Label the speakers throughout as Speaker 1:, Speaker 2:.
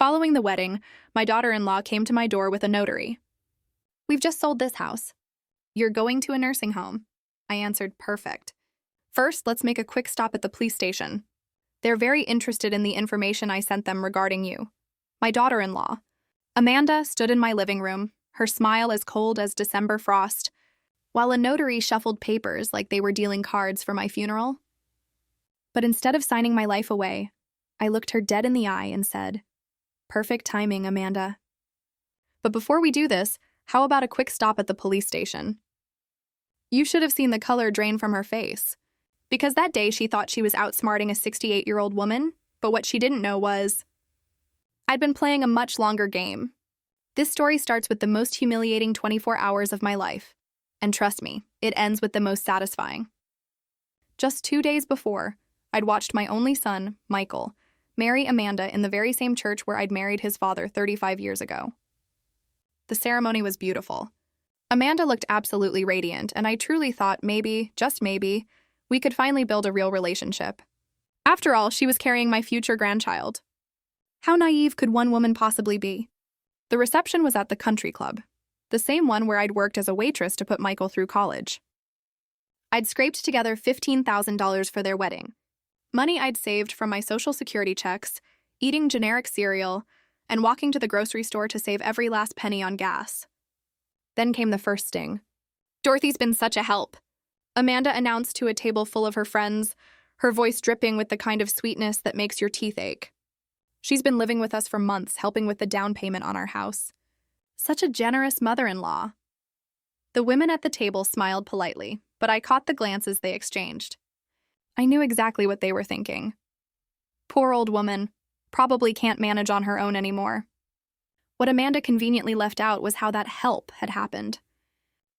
Speaker 1: Following the wedding, my daughter-in-law came to my door with a notary. "We've just sold this house. You're going to a nursing home." I answered, "Perfect. First, let's make a quick stop at the police station. They're very interested in the information I sent them regarding you." My daughter-in-law, Amanda, stood in my living room, her smile as cold as December frost, while a notary shuffled papers like they were dealing cards for my funeral. But instead of signing my life away, I looked her dead in the eye and said, "Perfect timing, Amanda. But before we do this, how about a quick stop at the police station?" You should have seen the color drain from her face. Because that day she thought she was outsmarting a 68-year-old woman, but what she didn't know was I'd been playing a much longer game. This story starts with the most humiliating 24 hours of my life. And trust me, it ends with the most satisfying. Just 2 days before, I'd watched my only son, Michael, marry Amanda in the very same church where I'd married his father 35 years ago. The ceremony was beautiful. Amanda looked absolutely radiant, and I truly thought maybe, just maybe, we could finally build a real relationship. After all, she was carrying my future grandchild. How naive could one woman possibly be? The reception was at the country club, the same one where I'd worked as a waitress to put Michael through college. I'd scraped together $15,000 for their wedding, money I'd saved from my Social Security checks, eating generic cereal, and walking to the grocery store to save every last penny on gas. Then came the first sting. "Dorothy's been such a help," Amanda announced to a table full of her friends, her voice dripping with the kind of sweetness that makes your teeth ache. "She's been living with us for months, helping with the down payment on our house. Such a generous mother-in-law." The women at the table smiled politely, but I caught the glances they exchanged. I knew exactly what they were thinking. Poor old woman, probably can't manage on her own anymore. What Amanda conveniently left out was how that help had happened.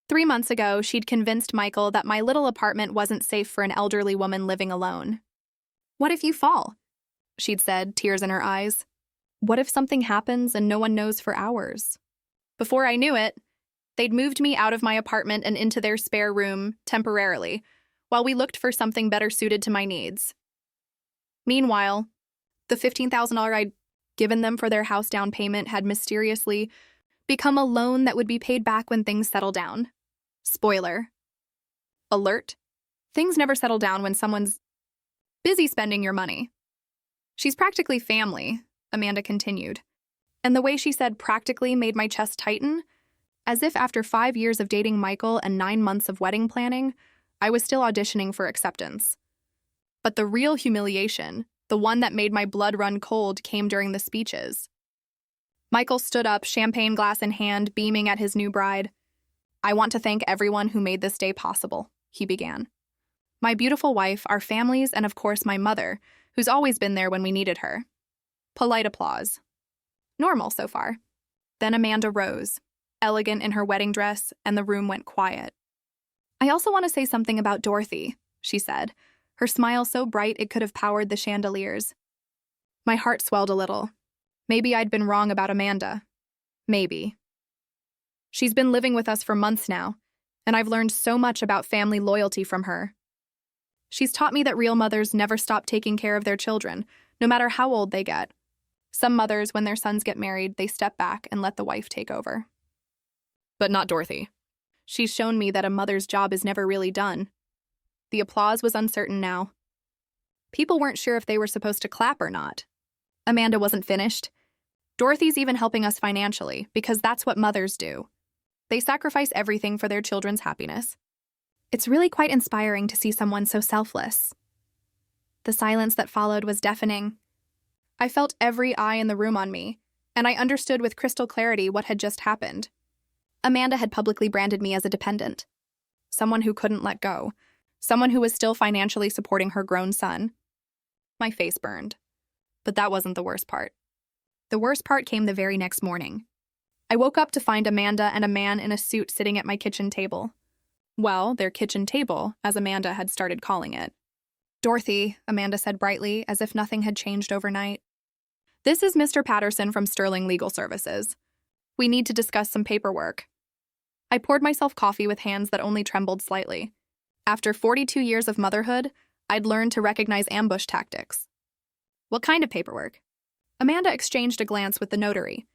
Speaker 1: 3 months ago, she'd convinced Michael that my little apartment wasn't safe for an elderly woman living alone. "What if you fall?" she'd said, tears in her eyes. "What if something happens and no one knows for hours?" Before I knew it, they'd moved me out of my apartment and into their spare room, temporarily, while we looked for something better suited to my needs. Meanwhile, the $15,000 I'd given them for their house down payment had mysteriously become a loan that would be paid back when things settle down. Spoiler alert, things never settle down when someone's busy spending your money. "She's practically family," Amanda continued, and the way she said practically made my chest tighten, as if after 5 years of dating Michael and 9 months of wedding planning, I was still auditioning for acceptance. But the real humiliation, the one that made my blood run cold, came during the speeches. Michael stood up, champagne glass in hand, beaming at his new bride. "I want to thank everyone who made this day possible," he began. "My beautiful wife, our families, and of course my mother, who's always been there when we needed her." Polite applause. Normal so far. Then Amanda rose, elegant in her wedding dress, and the room went quiet. "I also want to say something about Dorothy," she said, her smile so bright it could have powered the chandeliers. My heart swelled a little. Maybe I'd been wrong about Amanda. Maybe. "She's been living with us for months now, and I've learned so much about family loyalty from her. She's taught me that real mothers never stop taking care of their children, no matter how old they get. Some mothers, when their sons get married, they step back and let the wife take over. But not Dorothy. She's shown me that a mother's job is never really done." The applause was uncertain now. People weren't sure if they were supposed to clap or not. Amanda wasn't finished. "Dorothy's even helping us financially, because that's what mothers do. They sacrifice everything for their children's happiness. It's really quite inspiring to see someone so selfless." The silence that followed was deafening. I felt every eye in the room on me, and I understood with crystal clarity what had just happened. Amanda had publicly branded me as a dependent, someone who couldn't let go, someone who was still financially supporting her grown son. My face burned. But that wasn't the worst part. The worst part came the very next morning. I woke up to find Amanda and a man in a suit sitting at my kitchen table. Well, their kitchen table, as Amanda had started calling it. "Dorothy," Amanda said brightly, as if nothing had changed overnight. "This is Mr. Patterson from Sterling Legal Services. We need to discuss some paperwork." I poured myself coffee with hands that only trembled slightly. After 42 years of motherhood, I'd learned to recognize ambush tactics. "What kind of paperwork?" Amanda exchanged a glance with the notary.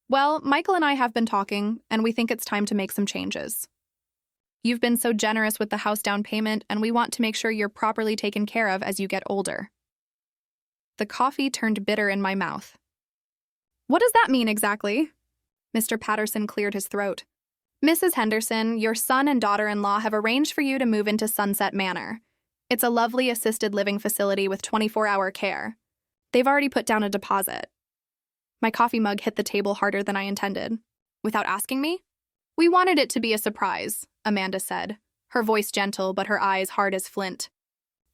Speaker 1: Well, Michael and I have been talking, and we think it's time to make some changes. You've been so generous with the house down payment, and we want to make sure you're properly taken care of as you get older. The coffee turned bitter in my mouth. What does that mean exactly? Mr. Patterson cleared his throat. Mrs. Henderson, your son and daughter-in-law have arranged for you to move into Sunset Manor. It's a lovely assisted living facility with 24-hour care. They've already put down a deposit. My coffee mug hit the table harder than I intended. Without asking me? We wanted it to be a surprise, Amanda said, her voice gentle but her eyes hard as flint.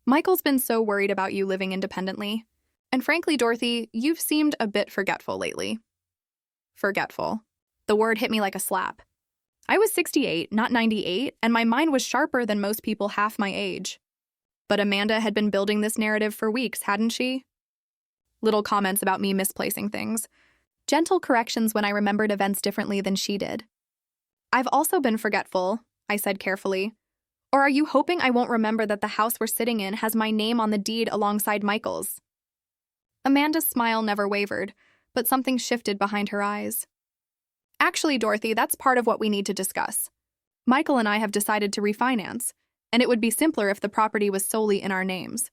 Speaker 1: Michael's been so worried about you living independently. And frankly, Dorothy, you've seemed a bit forgetful lately. Forgetful. The word hit me like a slap. I was 68, not 98, and my mind was sharper than most people half my age. But Amanda had been building this narrative for weeks, hadn't she? Little comments about me misplacing things. Gentle corrections when I remembered events differently than she did. I've also been forgetful, I said carefully. Or are you hoping I won't remember that the house we're sitting in has my name on the deed alongside Michael's? Amanda's smile never wavered, but something shifted behind her eyes. Actually, Dorothy, that's part of what we need to discuss. Michael and I have decided to refinance, and it would be simpler if the property was solely in our names.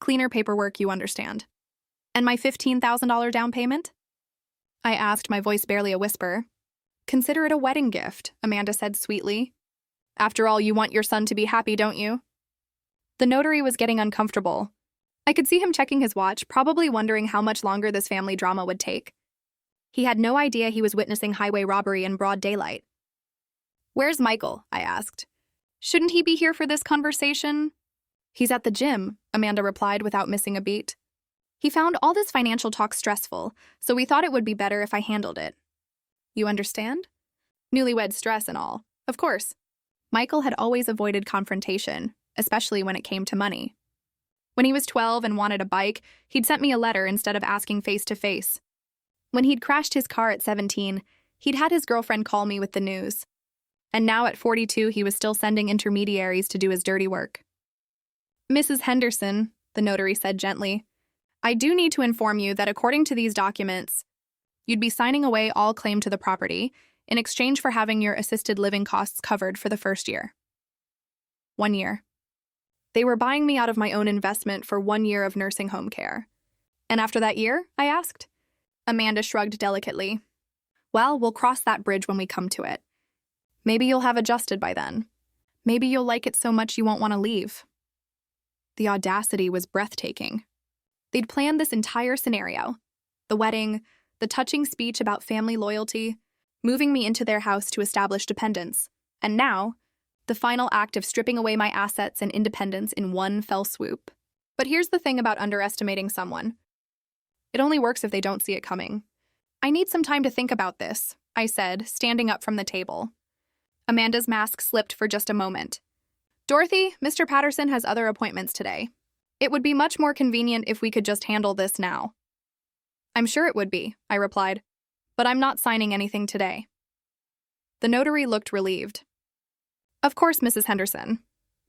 Speaker 1: Cleaner paperwork, you understand. And my $15,000 down payment? I asked, my voice barely a whisper. Consider it a wedding gift, Amanda said sweetly. After all, you want your son to be happy, don't you? The notary was getting uncomfortable. I could see him checking his watch, probably wondering how much longer this family drama would take. He had no idea he was witnessing highway robbery in broad daylight. Where's Michael? I asked. Shouldn't he be here for this conversation? He's at the gym, Amanda replied without missing a beat. He found all this financial talk stressful, so we thought it would be better if I handled it. You understand? Newlywed stress and all, of course. Michael had always avoided confrontation, especially when it came to money. When he was 12 and wanted a bike, he'd sent me a letter instead of asking face-to-face. When he'd crashed his car at 17, he'd had his girlfriend call me with the news. And now at 42, he was still sending intermediaries to do his dirty work. Mrs. Henderson, the notary said gently, I do need to inform you that according to these documents, you'd be signing away all claim to the property in exchange for having your assisted living costs covered for the first year. 1 year. They were buying me out of my own investment for 1 year of nursing home care. And after that year, I asked? Amanda shrugged delicately. Well, we'll cross that bridge when we come to it. Maybe you'll have adjusted by then. Maybe you'll like it so much you won't want to leave. The audacity was breathtaking. They'd planned this entire scenario. The wedding, the touching speech about family loyalty, moving me into their house to establish dependence, and now, the final act of stripping away my assets and independence in one fell swoop. But here's the thing about underestimating someone. It only works if they don't see it coming. I need some time to think about this, I said, standing up from the table. Amanda's mask slipped for just a moment. Dorothy, Mr. Patterson has other appointments today. It would be much more convenient if we could just handle this now. I'm sure it would be, I replied, but I'm not signing anything today. The notary looked relieved. Of course, Mrs. Henderson.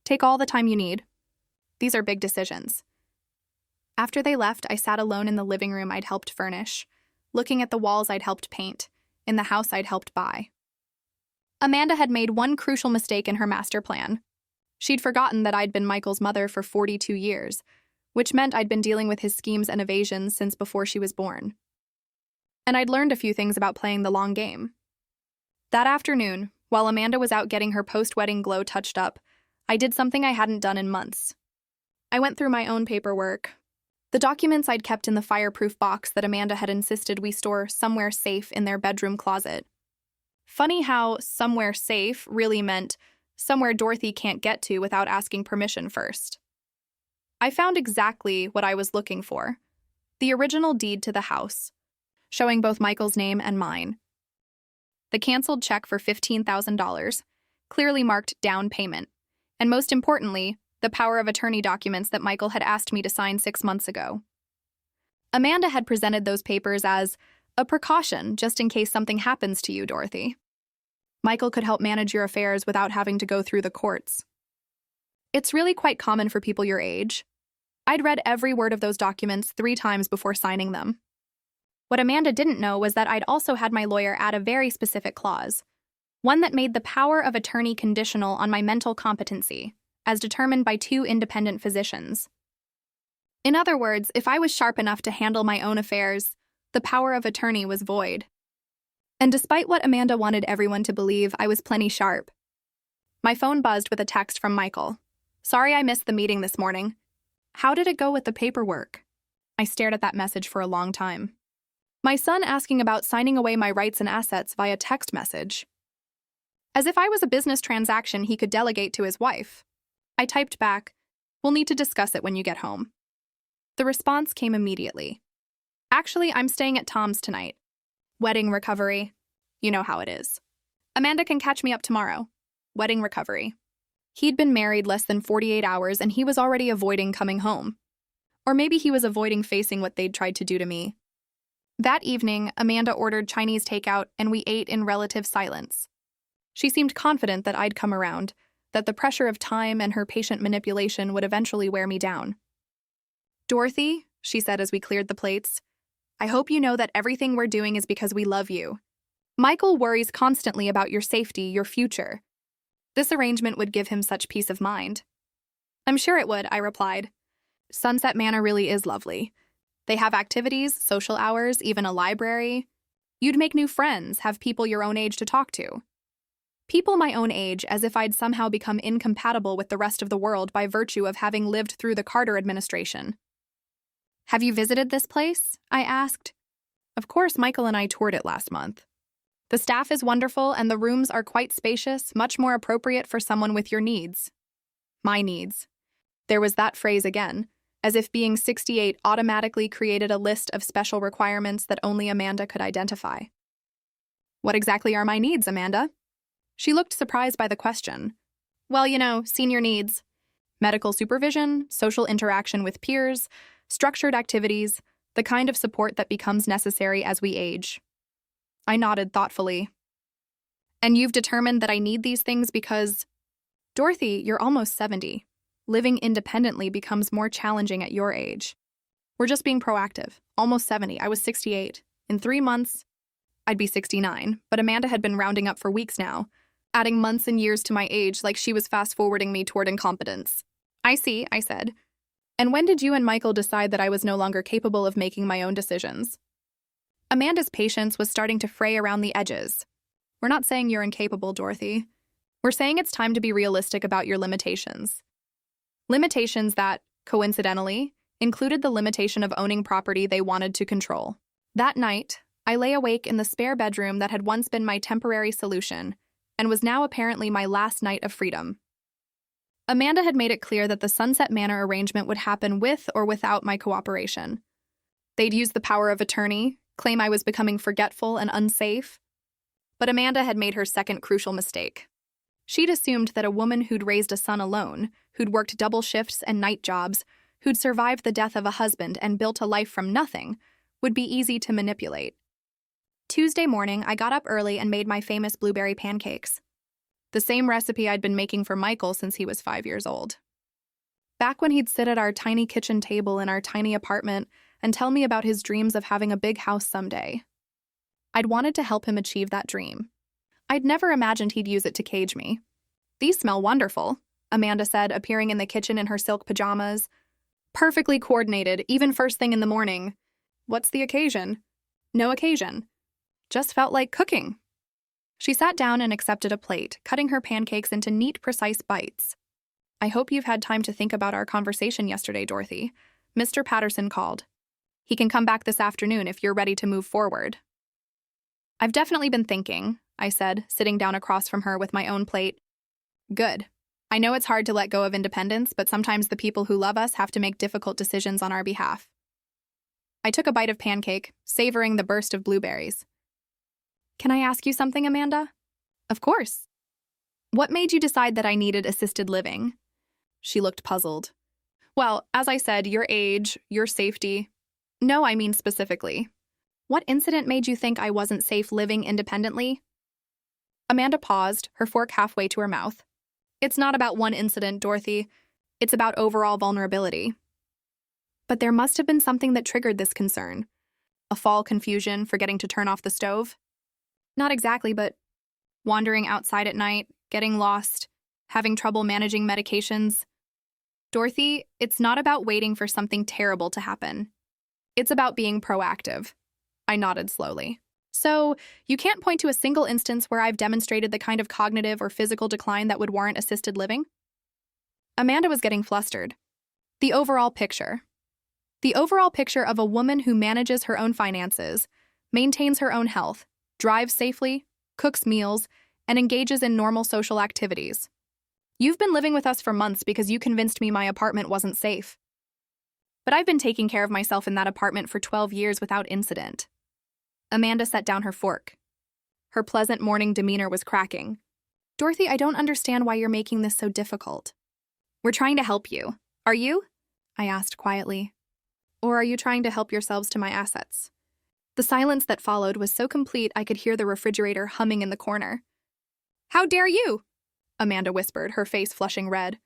Speaker 1: Take all the time you need. These are big decisions. After they left, I sat alone in the living room I'd helped furnish, looking at the walls I'd helped paint, in the house I'd helped buy. Amanda had made one crucial mistake in her master plan. She'd forgotten that I'd been Michael's mother for 42 years, which meant I'd been dealing with his schemes and evasions since before she was born. And I'd learned a few things about playing the long game. That afternoon, while Amanda was out getting her post-wedding glow touched up, I did something I hadn't done in months. I went through my own paperwork, the documents I'd kept in the fireproof box that Amanda had insisted we store somewhere safe in their bedroom closet. Funny how somewhere safe really meant somewhere Dorothy can't get to without asking permission first. I found exactly what I was looking for, the original deed to the house, showing both Michael's name and mine. The canceled check for $15,000, clearly marked down payment, and most importantly, the power of attorney documents that Michael had asked me to sign 6 months ago. Amanda had presented those papers as a precaution just in case something happens to you, Dorothy. Michael could help manage your affairs without having to go through the courts. It's really quite common for people your age. I'd read every word of those documents 3 times before signing them. What Amanda didn't know was that I'd also had my lawyer add a very specific clause, one that made the power of attorney conditional on my mental competency, as determined by two independent physicians. In other words, if I was sharp enough to handle my own affairs, the power of attorney was void. And despite what Amanda wanted everyone to believe, I was plenty sharp. My phone buzzed with a text from Michael. "Sorry I missed the meeting this morning. How did it go with the paperwork?" I stared at that message for a long time. My son asking about signing away my rights and assets via text message. As if I was a business transaction he could delegate to his wife. I typed back, "We'll need to discuss it when you get home." The response came immediately. "Actually, I'm staying at Tom's tonight. Wedding recovery. You know how it is. Amanda can catch me up tomorrow. Wedding recovery." He'd been married less than 48 hours and he was already avoiding coming home. Or maybe he was avoiding facing what they'd tried to do to me. That evening, Amanda ordered Chinese takeout and we ate in relative silence. She seemed confident that I'd come around, that the pressure of time and her patient manipulation would eventually wear me down. "Dorothy," she said as we cleared the plates, "I hope you know that everything we're doing is because we love you. Michael worries constantly about your safety, your future. This arrangement would give him such peace of mind." "I'm sure it would," I replied. "Sunset Manor really is lovely. They have activities, social hours, even a library. You'd make new friends, have people your own age to talk to." People my own age, as if I'd somehow become incompatible with the rest of the world by virtue of having lived through the Carter administration. "Have you visited this place?" I asked. Of course, Michael and I toured it last month. "The staff is wonderful and the rooms are quite spacious, much more appropriate for someone with your needs." My needs. There was that phrase again, as if being 68 automatically created a list of special requirements that only Amanda could identify. "What exactly are my needs, Amanda?" She looked surprised by the question. "Well, you know, senior needs. Medical supervision, social interaction with peers, structured activities, the kind of support that becomes necessary as we age." I nodded thoughtfully. "And you've determined that I need these things because—" "Dorothy, you're almost 70. Living independently becomes more challenging at your age. We're just being proactive. Almost 70. I was 68. In 3 months, I'd be 69, but Amanda had been rounding up for weeks now, adding months and years to my age like she was fast-forwarding me toward incompetence." "I see," I said. "And when did you and Michael decide that I was no longer capable of making my own decisions?" Amanda's patience was starting to fray around the edges. "We're not saying you're incapable, Dorothy. We're saying it's time to be realistic about your limitations. Limitations that, coincidentally, included the limitation of owning property they wanted to control." That night, I lay awake in the spare bedroom that had once been my temporary solution and was now apparently my last night of freedom. Amanda had made it clear that the Sunset Manor arrangement would happen with or without my cooperation. They'd use the power of attorney, claim I was becoming forgetful and unsafe. But Amanda had made her second crucial mistake. She'd assumed that a woman who'd raised a son alone, who'd worked double shifts and night jobs, who'd survived the death of a husband and built a life from nothing, would be easy to manipulate. Tuesday morning, I got up early and made my famous blueberry pancakes. The same recipe I'd been making for Michael since he was 5 years old. Back when he'd sit at our tiny kitchen table in our tiny apartment and tell me about his dreams of having a big house someday. I'd wanted to help him achieve that dream. I'd never imagined he'd use it to cage me. "These smell wonderful," Amanda said, appearing in the kitchen in her silk pajamas. "Perfectly coordinated, even first thing in the morning." "What's the occasion?" "No occasion. Just felt like cooking." She sat down and accepted a plate, cutting her pancakes into neat, precise bites. "I hope you've had time to think about our conversation yesterday, Dorothy. Mr. Patterson called. He can come back this afternoon if you're ready to move forward." "I've definitely been thinking," I said, sitting down across from her with my own plate. "Good. I know it's hard to let go of independence, but sometimes the people who love us have to make difficult decisions on our behalf." I took a bite of pancake, savoring the burst of blueberries. "Can I ask you something, Amanda?" "Of course." "What made you decide that I needed assisted living?" She looked puzzled. "Well, as I said, your age, your safety." "No, I mean specifically. What incident made you think I wasn't safe living independently?" Amanda paused, her fork halfway to her mouth. "It's not about one incident, Dorothy. It's about overall vulnerability." "But there must have been something that triggered this concern. A fall confusion, forgetting to turn off the stove? Not exactly, but wandering outside at night, getting lost, having trouble managing medications. Dorothy, it's not about waiting for something terrible to happen. It's about being proactive. I nodded slowly. So, you can't point to a single instance where I've demonstrated the kind of cognitive or physical decline that would warrant assisted living? Amanda was getting flustered. The overall picture. The overall picture of a woman who manages her own finances, maintains her own health, drives safely, cooks meals, and engages in normal social activities. You've been living with us for months because you convinced me my apartment wasn't safe. But I've been taking care of myself in that apartment for 12 years without incident. Amanda set down her fork. Her pleasant morning demeanor was cracking. Dorothy, I don't understand why you're making this so difficult. We're trying to help you. Are you? I asked quietly. Or are you trying to help yourselves to my assets? The silence that followed was so complete I could hear the refrigerator humming in the corner. How dare you? Amanda whispered, her face flushing red.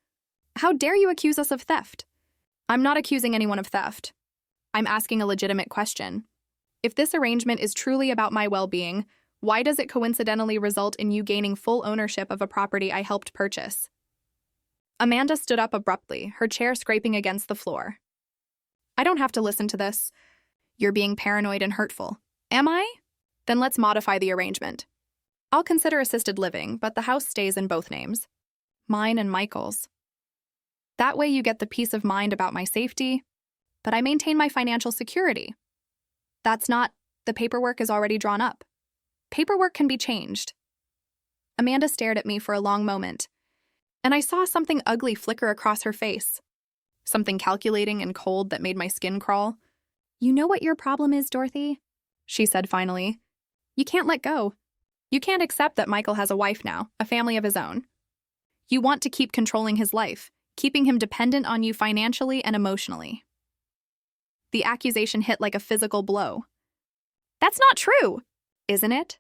Speaker 1: How dare you accuse us of theft? I'm not accusing anyone of theft. I'm asking a legitimate question. If this arrangement is truly about my well-being, why does it coincidentally result in you gaining full ownership of a property I helped purchase? Amanda stood up abruptly, her chair scraping against the floor. I don't have to listen to this. You're being paranoid and hurtful. Am I? Then let's modify the arrangement. I'll consider assisted living, but the house stays in both names. Mine and Michael's. That way you get the peace of mind about my safety, but I maintain my financial security. That's not, the paperwork is already drawn up. Paperwork can be changed. Amanda stared at me for a long moment, and I saw something ugly flicker across her face. Something calculating and cold that made my skin crawl. You know what your problem is, Dorothy? She said finally. You can't let go. You can't accept that Michael has a wife now, a family of his own. You want to keep controlling his life, keeping him dependent on you financially and emotionally. The accusation hit like a physical blow. That's not true, isn't it?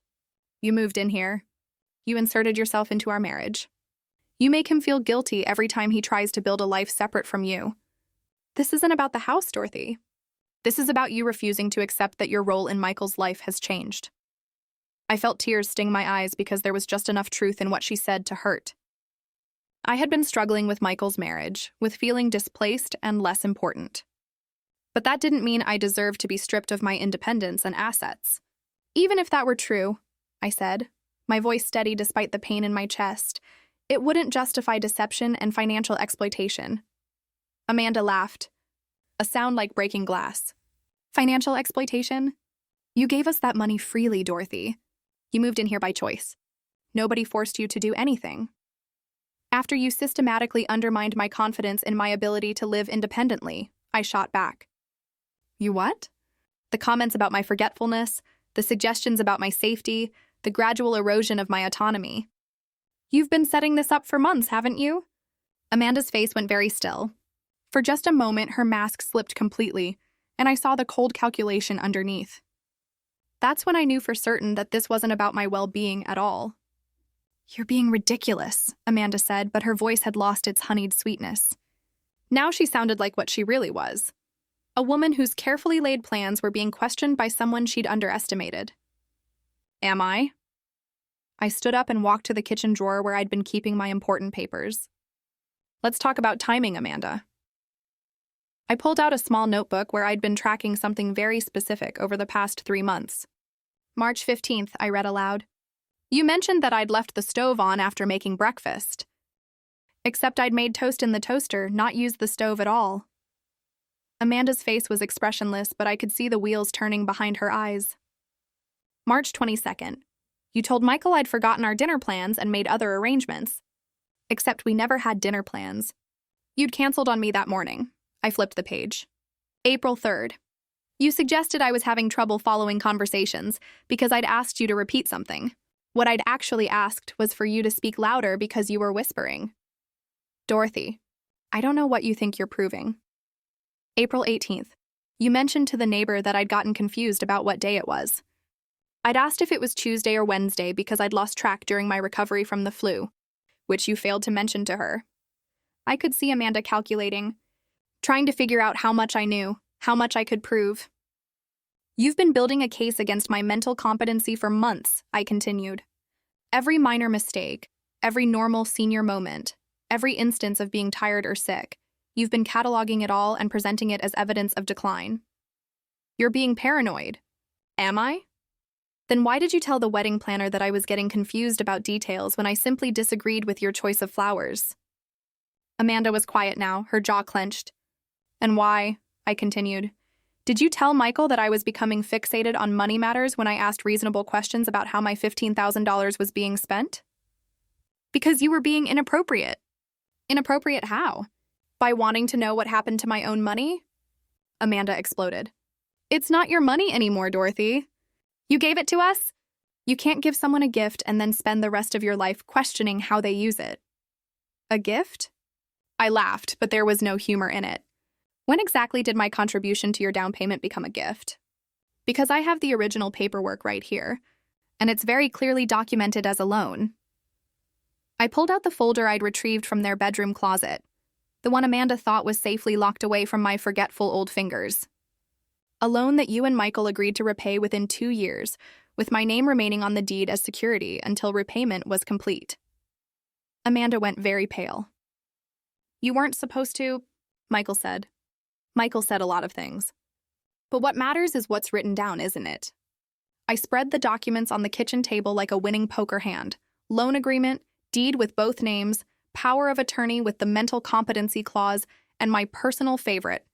Speaker 1: You moved in here. You inserted yourself into our marriage. You make him feel guilty every time he tries to build a life separate from you. This isn't about the house, Dorothy. This is about you refusing to accept that your role in Michael's life has changed. I felt tears sting my eyes because there was just enough truth in what she said to hurt. I had been struggling with Michael's marriage, with feeling displaced and less important. But that didn't mean I deserved to be stripped of my independence and assets. Even if that were true, I said, my voice steady despite the pain in my chest, it wouldn't justify deception and financial exploitation. Amanda laughed, a sound like breaking glass. Financial exploitation? You gave us that money freely, Dorothy. You moved in here by choice. Nobody forced you to do anything. After you systematically undermined my confidence in my ability to live independently, I shot back. You what? The comments about my forgetfulness, the suggestions about my safety, the gradual erosion of my autonomy. You've been setting this up for months, haven't you? Amanda's face went very still. For just a moment, her mask slipped completely, and I saw the cold calculation underneath. That's when I knew for certain that this wasn't about my well-being at all. You're being ridiculous, Amanda said, but her voice had lost its honeyed sweetness. Now she sounded like what she really was. A woman whose carefully laid plans were being questioned by someone she'd underestimated. Am I? I stood up and walked to the kitchen drawer where I'd been keeping my important papers. Let's talk about timing, Amanda. I pulled out a small notebook where I'd been tracking something very specific over the past 3 months. March 15th, I read aloud. You mentioned that I'd left the stove on after making breakfast. Except I'd made toast in the toaster, not used the stove at all. Amanda's face was expressionless, but I could see the wheels turning behind her eyes. March 22nd. You told Michael I'd forgotten our dinner plans and made other arrangements. Except we never had dinner plans. You'd canceled on me that morning. I flipped the page. April 3rd. You suggested I was having trouble following conversations because I'd asked you to repeat something. What I'd actually asked was for you to speak louder because you were whispering. Dorothy, I don't know what you think you're proving. April 18th. You mentioned to the neighbor that I'd gotten confused about what day it was. I'd asked if it was Tuesday or Wednesday because I'd lost track during my recovery from the flu, which you failed to mention to her. I could see Amanda calculating, trying to figure out how much I knew, how much I could prove. You've been building a case against my mental competency for months, I continued. Every minor mistake, every normal senior moment, every instance of being tired or sick, you've been cataloging it all and presenting it as evidence of decline. You're being paranoid. Am I? Then why did you tell the wedding planner that I was getting confused about details when I simply disagreed with your choice of flowers? Amanda was quiet now, her jaw clenched. And why? I continued. Did you tell Michael that I was becoming fixated on money matters when I asked reasonable questions about how my $15,000 was being spent? Because you were being inappropriate. Inappropriate how? By wanting to know what happened to my own money? Amanda exploded. It's not your money anymore, Dorothy. You gave it to us? You can't give someone a gift and then spend the rest of your life questioning how they use it. A gift? I laughed, but there was no humor in it. When exactly did my contribution to your down payment become a gift? Because I have the original paperwork right here, and it's very clearly documented as a loan. I pulled out the folder I'd retrieved from their bedroom closet, the one Amanda thought was safely locked away from my forgetful old fingers. A loan that you and Michael agreed to repay within 2 years, with my name remaining on the deed as security until repayment was complete. Amanda went very pale. You weren't supposed to, Michael said. Michael said a lot of things. But what matters is what's written down, isn't it? I spread the documents on the kitchen table like a winning poker hand. Loan agreement, deed with both names, power of attorney with the mental competency clause, and my personal favorite.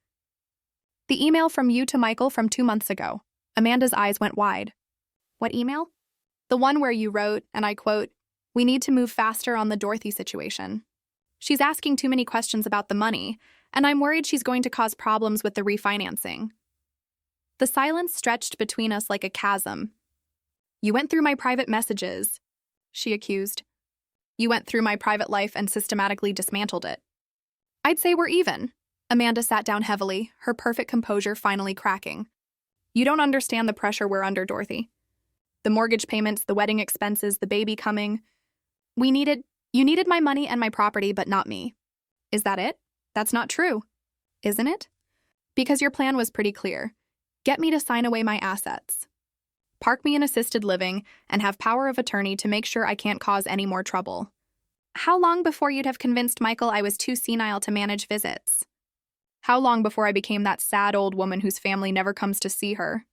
Speaker 1: The email from you to Michael from 2 months ago. Amanda's eyes went wide. What email? The one where you wrote, and I quote, "We need to move faster on the Dorothy situation. She's asking too many questions about the money, and I'm worried she's going to cause problems with the refinancing." The silence stretched between us like a chasm. You went through my private messages, she accused. You went through my private life and systematically dismantled it. I'd say we're even. Amanda sat down heavily, her perfect composure finally cracking. You don't understand the pressure we're under, Dorothy. The mortgage payments, the wedding expenses, the baby coming. You needed my money and my property, but not me. Is that it? That's not true, isn't it? Because your plan was pretty clear. Get me to sign away my assets. Park me in assisted living and have power of attorney to make sure I can't cause any more trouble. How long before you'd have convinced Michael I was too senile to manage visits? How long before I became that sad old woman whose family never comes to see her?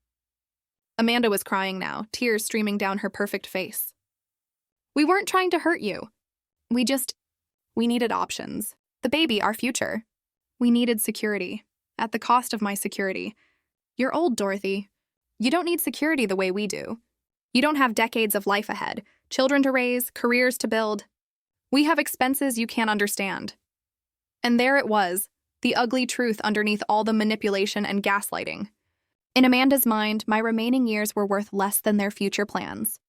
Speaker 1: Amanda was crying now, tears streaming down her perfect face. We weren't trying to hurt you. We needed options. The baby, our future. We needed security. At the cost of my security. You're old, Dorothy. You don't need security the way we do. You don't have decades of life ahead, children to raise, careers to build. We have expenses you can't understand. And there it was, the ugly truth underneath all the manipulation and gaslighting. In Amanda's mind, my remaining years were worth less than their future plans.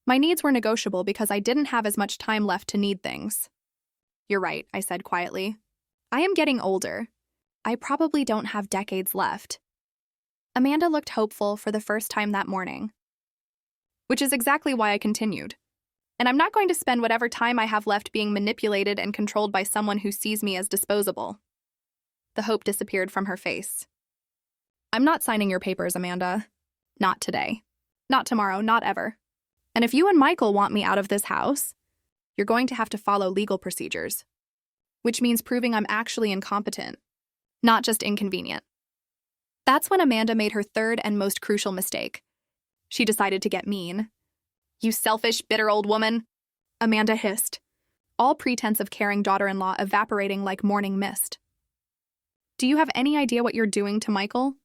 Speaker 1: My needs were negotiable because I didn't have as much time left to need things. You're right, I said quietly. I am getting older. I probably don't have decades left. Amanda looked hopeful for the first time that morning. Which is exactly why I continued. And I'm not going to spend whatever time I have left being manipulated and controlled by someone who sees me as disposable. The hope disappeared from her face. I'm not signing your papers, Amanda. Not today. Not tomorrow, not ever. And if you and Michael want me out of this house, you're going to have to follow legal procedures. Which means proving I'm actually incompetent, not just inconvenient. That's when Amanda made her third and most crucial mistake. She decided to get mean. You selfish, bitter old woman, Amanda hissed, all pretense of caring daughter-in-law evaporating like morning mist. Do you have any idea what you're doing to Michael?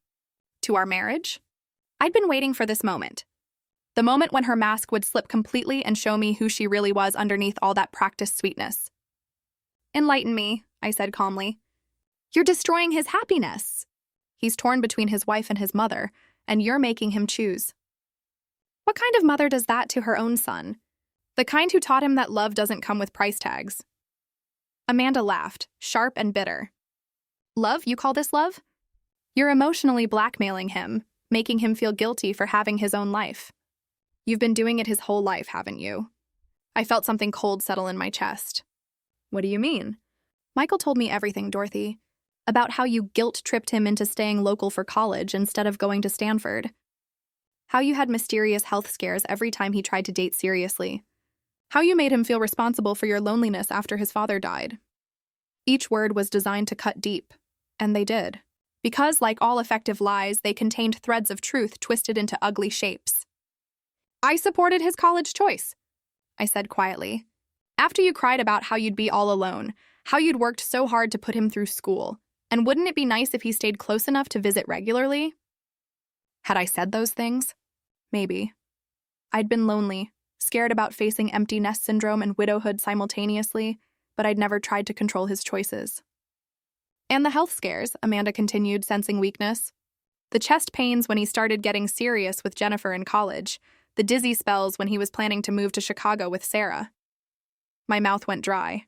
Speaker 1: To our marriage? I'd been waiting for this moment. The moment when her mask would slip completely and show me who she really was underneath all that practiced sweetness. Enlighten me, I said calmly. You're destroying his happiness. He's torn between his wife and his mother, and you're making him choose. What kind of mother does that to her own son? The kind who taught him that love doesn't come with price tags. Amanda laughed, sharp and bitter. Love? You call this love? You're emotionally blackmailing him, making him feel guilty for having his own life. You've been doing it his whole life, haven't you? I felt something cold settle in my chest. What do you mean? Michael told me everything, Dorothy. about how you guilt-tripped him into staying local for college instead of going to Stanford, how you had mysterious health scares every time he tried to date seriously, how you made him feel responsible for your loneliness after his father died. Each word was designed to cut deep, and they did. Because, like all effective lies, they contained threads of truth twisted into ugly shapes. "I supported his college choice," I said quietly. "After you cried about how you'd be all alone, how you'd worked so hard to put him through school, and wouldn't it be nice if he stayed close enough to visit regularly?" Had I said those things? Maybe. I'd been lonely, scared about facing empty nest syndrome and widowhood simultaneously, but I'd never tried to control his choices. "And the health scares," Amanda continued, sensing weakness. "The chest pains when he started getting serious with Jennifer in college, the dizzy spells when he was planning to move to Chicago with Sarah." My mouth went dry.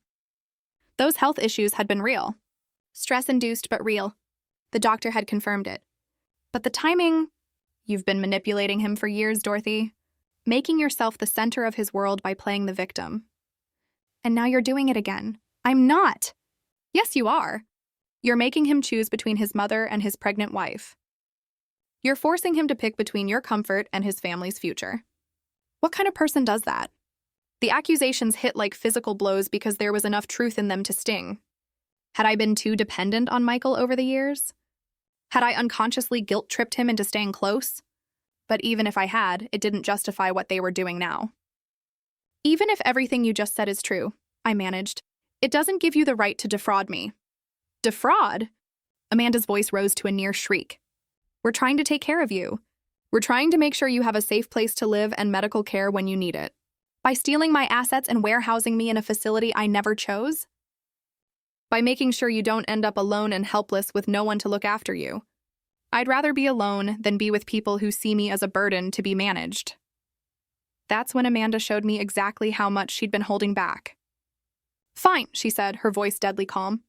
Speaker 1: Those health issues had been real. Stress-induced but real. The doctor had confirmed it. But the timing... You've been manipulating him for years, Dorothy. Making yourself the center of his world by playing the victim. And now you're doing it again. I'm not. Yes, you are. You're making him choose between his mother and his pregnant wife. You're forcing him to pick between your comfort and his family's future. What kind of person does that? The accusations hit like physical blows because there was enough truth in them to sting. Had I been too dependent on Michael over the years? Had I unconsciously guilt-tripped him into staying close? But even if I had, it didn't justify what they were doing now. "Even if everything you just said is true," I managed, "it doesn't give you the right to defraud me." "Defraud?" Amanda's voice rose to a near shriek. "We're trying to take care of you. We're trying to make sure you have a safe place to live and medical care when you need it. By stealing my assets and warehousing me in a facility I never chose? By making sure you don't end up alone and helpless with no one to look after you. I'd rather be alone than be with people who see me as a burden to be managed." That's when Amanda showed me exactly how much she'd been holding back. "Fine," she said, her voice deadly calm.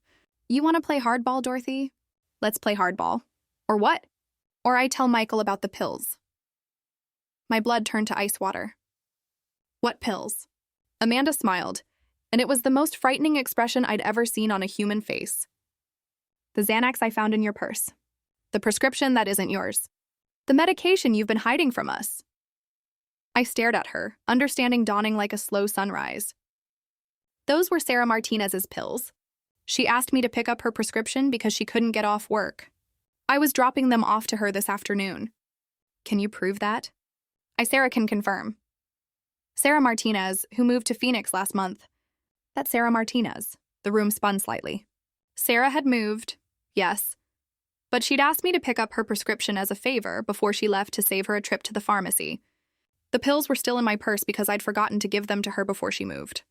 Speaker 1: "You want to play hardball, Dorothy? Let's play hardball. Or what? Or I tell Michael about the pills." My blood turned to ice water. "What pills?" Amanda smiled, and it was the most frightening expression I'd ever seen on a human face. "The Xanax I found in your purse. The prescription that isn't yours. The medication you've been hiding from us." I stared at her, understanding dawning like a slow sunrise. Those were Sarah Martinez's pills. She asked me to pick up her prescription because she couldn't get off work. I was dropping them off to her this afternoon. "Can you prove that?" Sarah can confirm. Sarah Martinez, who moved to Phoenix last month. That's Sarah Martinez. The room spun slightly. Sarah had moved, yes, but she'd asked me to pick up her prescription as a favor before she left to save her a trip to the pharmacy. The pills were still in my purse because I'd forgotten to give them to her before she moved.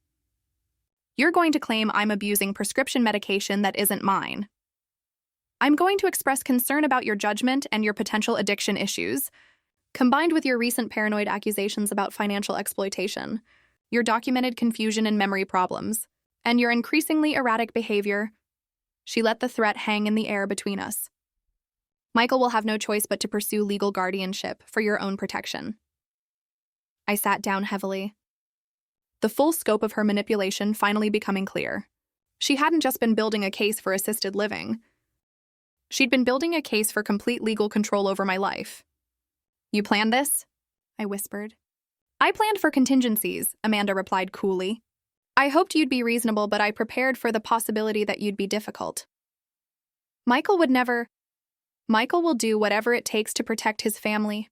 Speaker 1: "You're going to claim I'm abusing prescription medication that isn't mine. I'm going to express concern about your judgment and your potential addiction issues, combined with your recent paranoid accusations about financial exploitation, your documented confusion and memory problems, and your increasingly erratic behavior." She let the threat hang in the air between us. "Michael will have no choice but to pursue legal guardianship for your own protection." I sat down heavily. The full scope of her manipulation finally becoming clear. She hadn't just been building a case for assisted living. She'd been building a case for complete legal control over my life. "You planned this?" I whispered. "I planned for contingencies," Amanda replied coolly. "I hoped you'd be reasonable, but I prepared for the possibility that you'd be difficult. Michael will do whatever it takes to protect his family.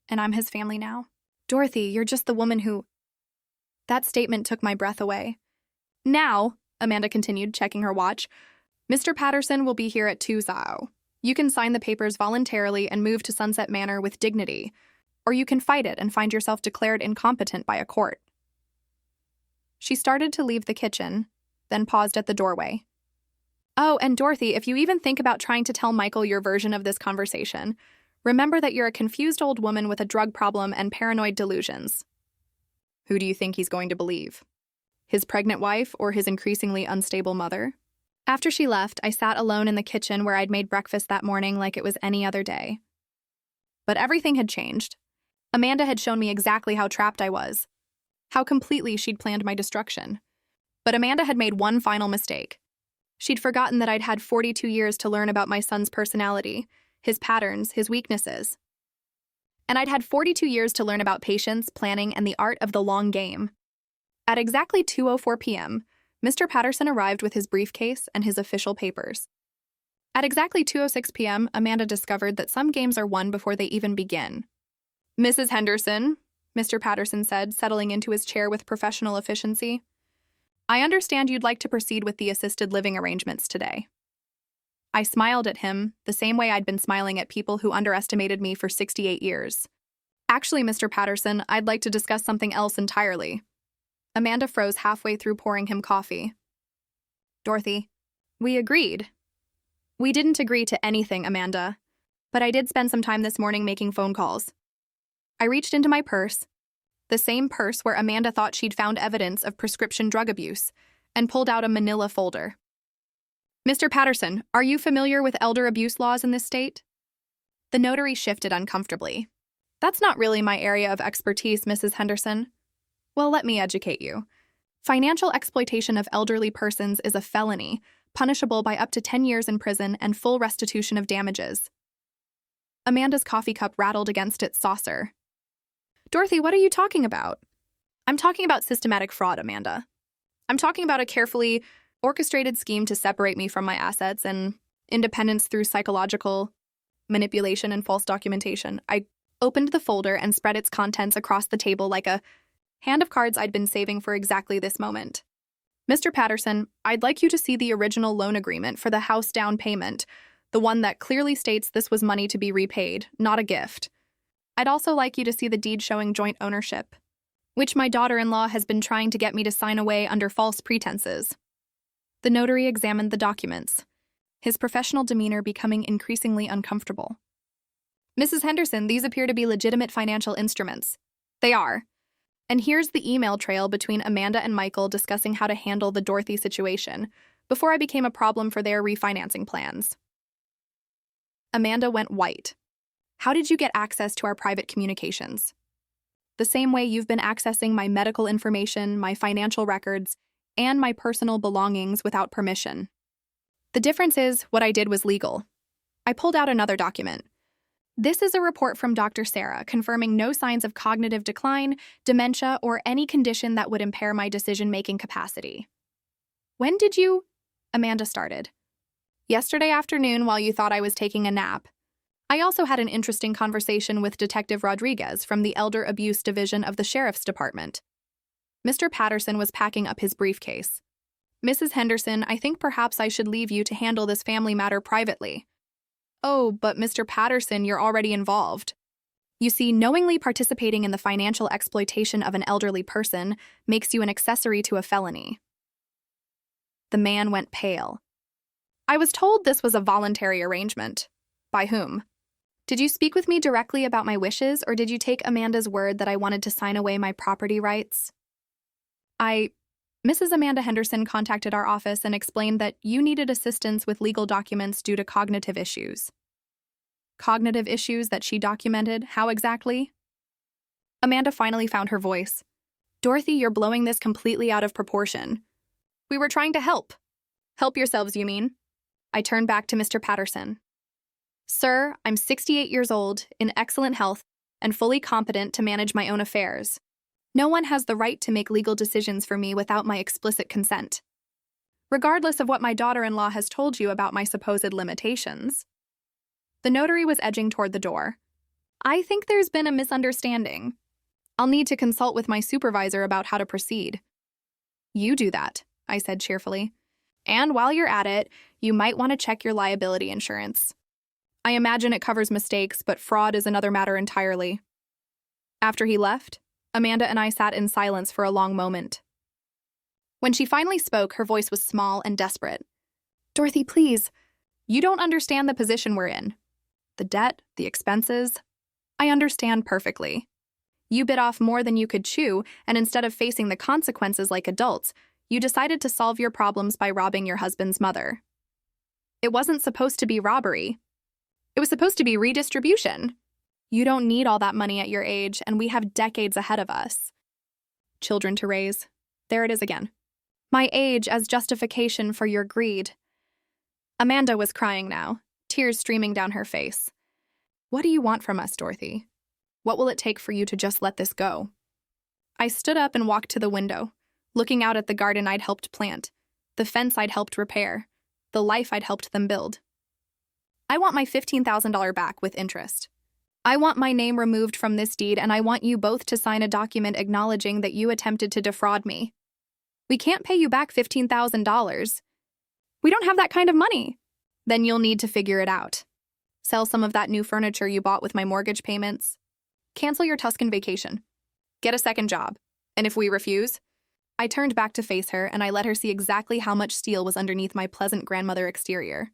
Speaker 1: And I'm his family now. Dorothy, you're just the woman who..." That statement took my breath away. "Now," Amanda continued, checking her watch, "Mr. Patterson will be here at 2:00. You can sign the papers voluntarily and move to Sunset Manor with dignity, or you can fight it and find yourself declared incompetent by a court." She started to leave the kitchen, then paused at the doorway. "Oh, and Dorothy, if you even think about trying to tell Michael your version of this conversation, remember that you're a confused old woman with a drug problem and paranoid delusions." Who do you think he's going to believe? His pregnant wife or his increasingly unstable mother? After she left, I sat alone in the kitchen where I'd made breakfast that morning like it was any other day. But everything had changed. Amanda had shown me exactly how trapped I was, how completely she'd planned my destruction. But Amanda had made one final mistake. She'd forgotten that I'd had 42 years to learn about my son's personality, his patterns, his weaknesses. And I'd had 42 years to learn about patience, planning, and the art of the long game. At exactly 2:04 p.m., Mr. Patterson arrived with his briefcase and his official papers. At exactly 2:06 p.m., Amanda discovered that some games are won before they even begin. "Mrs. Henderson," Mr. Patterson said, settling into his chair with professional efficiency, "I understand you'd like to proceed with the assisted living arrangements today." I smiled at him, the same way I'd been smiling at people who underestimated me for 68 years. "Actually, Mr. Patterson, I'd like to discuss something else entirely." Amanda froze halfway through pouring him coffee. "Dorothy, we agreed." "We didn't agree to anything, Amanda. But I did spend some time this morning making phone calls." I reached into my purse, the same purse where Amanda thought she'd found evidence of prescription drug abuse, and pulled out a manila folder. "Mr. Patterson, are you familiar with elder abuse laws in this state?" The notary shifted uncomfortably. "That's not really my area of expertise, Mrs. Henderson." "Well, let me educate you. Financial exploitation of elderly persons is a felony, punishable by up to 10 years in prison and full restitution of damages." Amanda's coffee cup rattled against its saucer. "Dorothy, what are you talking about?" "I'm talking about systematic fraud, Amanda. I'm talking about a carefully orchestrated scheme to separate me from my assets and independence through psychological manipulation and false documentation." I opened the folder and spread its contents across the table like a hand of cards I'd been saving for exactly this moment. "Mr. Patterson, I'd like you to see the original loan agreement for the house down payment, the one that clearly states this was money to be repaid, not a gift. I'd also like you to see the deed showing joint ownership, which my daughter-in-law has been trying to get me to sign away under false pretenses." The notary examined the documents, his professional demeanor becoming increasingly uncomfortable. "Mrs. Henderson, these appear to be legitimate financial instruments." "They are. And here's the email trail between Amanda and Michael discussing how to handle the Dorothy situation before I became a problem for their refinancing plans." Amanda went white. "How did you get access to our private communications?" "The same way you've been accessing my medical information, my financial records, and my personal belongings without permission. The difference is, what I did was legal." I pulled out another document. "This is a report from Dr. Sarah confirming no signs of cognitive decline, dementia, or any condition that would impair my decision-making capacity." "When did you—" Amanda started. "Yesterday afternoon while you thought I was taking a nap. I also had an interesting conversation with Detective Rodriguez from the Elder Abuse Division of the Sheriff's Department." Mr. Patterson was packing up his briefcase. "Mrs. Henderson, I think perhaps I should leave you to handle this family matter privately." "Oh, but Mr. Patterson, you're already involved." "You see, knowingly participating in the financial exploitation of an elderly person makes you an accessory to a felony." The man went pale. "I was told this was a voluntary arrangement." "By whom?" "Did you speak with me directly about my wishes, or did you take Amanda's word that I wanted to sign away my property rights?" Mrs. Amanda Henderson contacted our office and explained that you needed assistance with legal documents due to cognitive issues." "Cognitive issues that she documented? How exactly?" Amanda finally found her voice. "Dorothy, you're blowing this completely out of proportion. We were trying to help." "Help yourselves, you mean?" I turned back to Mr. Patterson. "Sir, I'm 68 years old, in excellent health, and fully competent to manage my own affairs. No one has the right to make legal decisions for me without my explicit consent. Regardless of what my daughter-in-law has told you about my supposed limitations." The notary was edging toward the door. "I think there's been a misunderstanding. I'll need to consult with my supervisor about how to proceed." "You do that," I said cheerfully. "And while you're at it, you might want to check your liability insurance. I imagine it covers mistakes, but fraud is another matter entirely." After he left, Amanda and I sat in silence for a long moment. When she finally spoke, her voice was small and desperate. "Dorothy, please. You don't understand the position we're in. The debt, the expenses. I understand perfectly. You bit off more than you could chew, and instead of facing the consequences like adults, you decided to solve your problems by robbing your husband's mother. It wasn't supposed to be robbery. It was supposed to be redistribution. You don't need all that money at your age, and we have decades ahead of us. Children to raise. There it is again. My age as justification for your greed. Amanda was crying now, tears streaming down her face. What do you want from us, Dorothy? What will it take for you to just let this go? I stood up and walked to the window, looking out at the garden I'd helped plant, the fence I'd helped repair, the life I'd helped them build. I want my $15,000 back with interest. I want my name removed from this deed, and I want you both to sign a document acknowledging that you attempted to defraud me. We can't pay you back $15,000. We don't have that kind of money. Then you'll need to figure it out. Sell some of that new furniture you bought with my mortgage payments. Cancel your Tuscan vacation. Get a second job. And if we refuse? I turned back to face her, and I let her see exactly how much steel was underneath my pleasant grandmother exterior.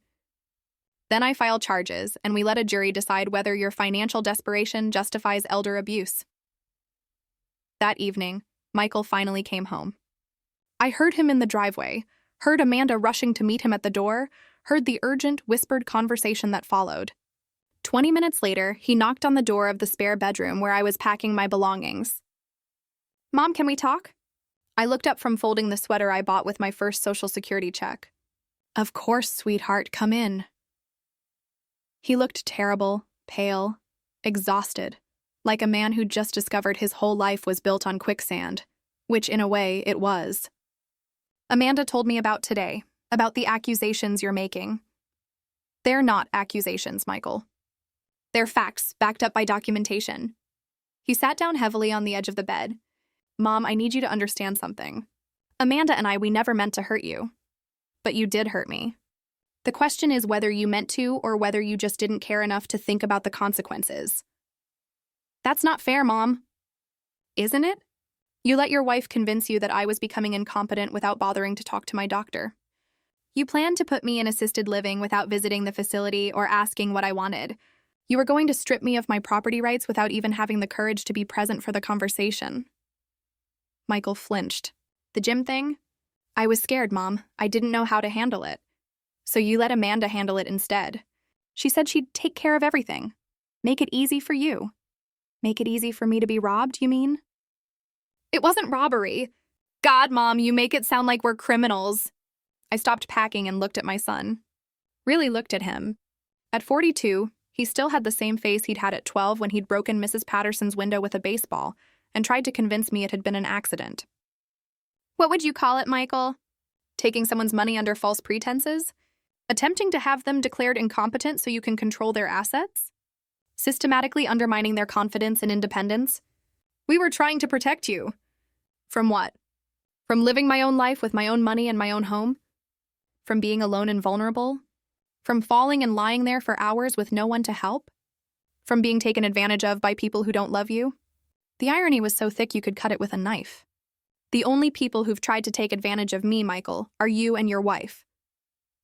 Speaker 1: Then I filed charges, and we let a jury decide whether your financial desperation justifies elder abuse. That evening, Michael finally came home. I heard him in the driveway, heard Amanda rushing to meet him at the door, heard the urgent, whispered conversation that followed. 20 minutes later, he knocked on the door of the spare bedroom where I was packing my belongings. Mom, can we talk? I looked up from folding the sweater I bought with my first Social Security check. Of course, sweetheart, come in. He looked terrible, pale, exhausted, like a man who'd just discovered his whole life was built on quicksand, which in a way it was. Amanda told me about today, about the accusations you're making. They're not accusations, Michael. They're facts, backed up by documentation. He sat down heavily on the edge of the bed. Mom, I need you to understand something. Amanda and we never meant to hurt you. But you did hurt me. The question is whether you meant to or whether you just didn't care enough to think about the consequences. That's not fair, Mom. Isn't it? You let your wife convince you that I was becoming incompetent without bothering to talk to my doctor. You planned to put me in assisted living without visiting the facility or asking what I wanted. You were going to strip me of my property rights without even having the courage to be present for the conversation. Michael flinched. The gym thing? I was scared, Mom. I didn't know how to handle it. So you let Amanda handle it instead. She said she'd take care of everything. Make it easy for you. Make it easy for me to be robbed, you mean? It wasn't robbery. God, Mom, you make it sound like we're criminals. I stopped packing and looked at my son. Really looked at him. At 42, he still had the same face he'd had at 12 when he'd broken Mrs. Patterson's window with a baseball and tried to convince me it had been an accident. What would you call it, Michael? Taking someone's money under false pretenses? Attempting to have them declared incompetent so you can control their assets? Systematically undermining their confidence and independence? We were trying to protect you. From what? From living my own life with my own money and my own home? From being alone and vulnerable? From falling and lying there for hours with no one to help? From being taken advantage of by people who don't love you? The irony was so thick you could cut it with a knife. The only people who've tried to take advantage of me, Michael, are you and your wife.